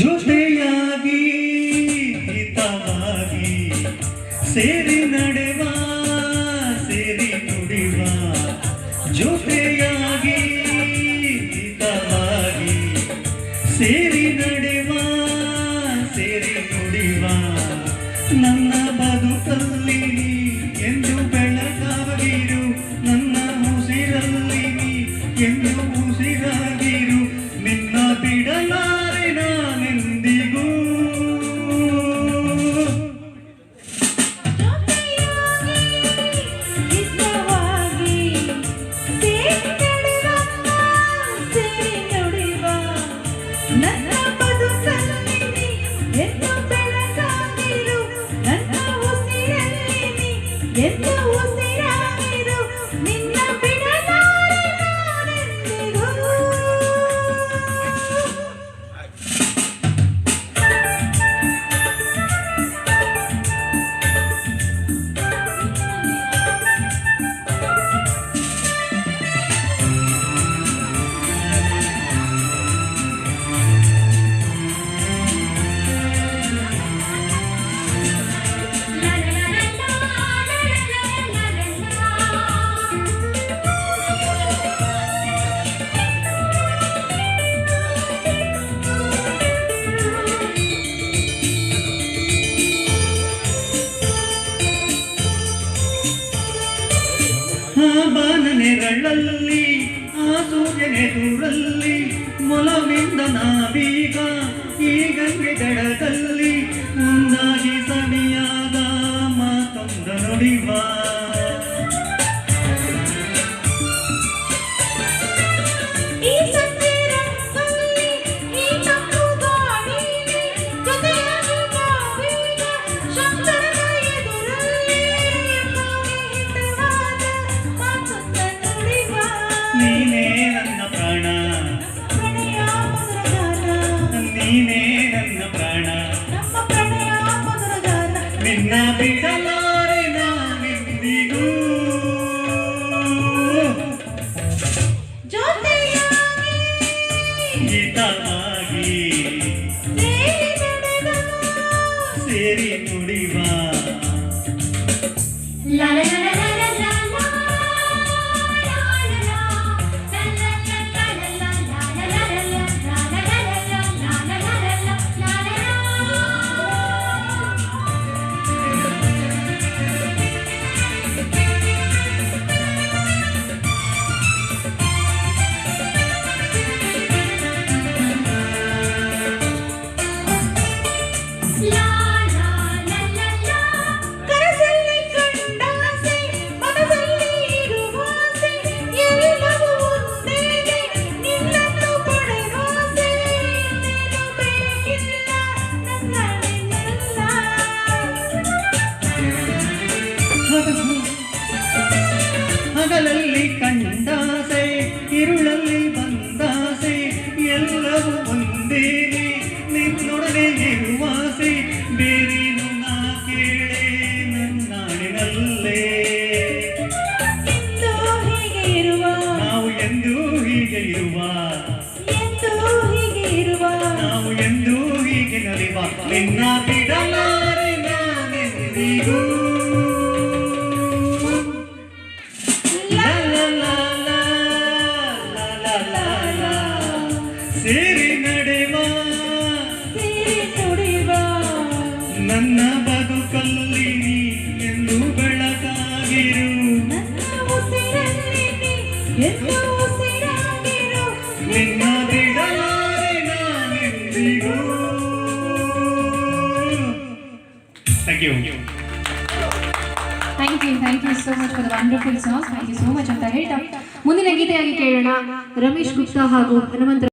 ಜೊತೆಯಾಗಿ ಹಿತವಾಗಿ ಸೇರಿ ನಡೆವ ಸೇರಿ ನುಡಿವ ಜೊತೆಯಾಗಿ ಹಿತವಾಗಿ ಸೇರಿ ನಡೆವ ಸೇರಿ ನುಡಿವ ನನ್ನ ಬದುಕಲ್ಲಿ ಎಂದು ಬೆಳಕಾಗಿರು ನನ್ನ ಉಸಿರಲ್ಲಿ ಎಂದು ಉಸಿರಾಗಿರು ನಿನ್ನ ಬಿಡಲಾರೆ ನಾನೆಂದಿಗೂ ಬಾನನೆರಳಲ್ಲಿ ಆ ಸೂರ್ಯನೆದುರಲ್ಲಿ ಮೊಲವಿಂದ ನಾವೀಗ ಈ ಗಂಗೆ ದಡದಲ್ಲಿ ಒಂದಾಗಿ ಸವಿಯಾದ ಮಾತೊಂದ ನುಡಿವ ನೀನೇ ನನ್ನ ಪ್ರಾಣ ನೀನೇ ನನ್ನ ಪ್ರಾಣ ನಿನ್ನ ಬಿಡಲಾರೆ ನಾನೆಂದಿಗೂ ಹಿತವಾಗಿ ಸೇರಿ ನುಡಿವ ಹಗಲಲ್ಲಿ ಕಂಡಾಸೆ ಇರುಳಲ್ಲಿ ಬಂದಾಸೆ ಎಲ್ಲವೂ ಒಂದೇನೆ ನಿನ್ನೊಡನೆ ಇರುವಾಸೆ ಬೇರೇನು ನಾ ಕೇಳೆ ನನ್ನಾಡಿನಲ್ಲೇ ನಾವು ಎಂದೂ ಹೀಗೆ ಇರುವ ನಾವು ಎಂದೂ ಹೀಗೆ ನಲಿವ ನಿನ್ನ ಬಿಡಲಾರೆ ನಾನೆಂದಿಗೂ ಸೇರಿ ನಡೆವ ನನ್ನ ಬದುಕಲ್ಲಿ ಎಂದು ಬೆಳಕಾಗಿರು ನಿನ್ನ ಬಿಡಲಾರೆ ನಾನೆಂದಿಗೂ. Thank you. Thank you so much for the wonderful songs. Thank you so much ಅಂತ ಹೇಳ್ತಾ ಮುಂದಿನ ಗೀತೆಯಾಗಿ ಕೇಳೋಣ ರಮೇಶ್ ಗುಪ್ತಾ ಹಾಗೂ ಹನುಮಂತ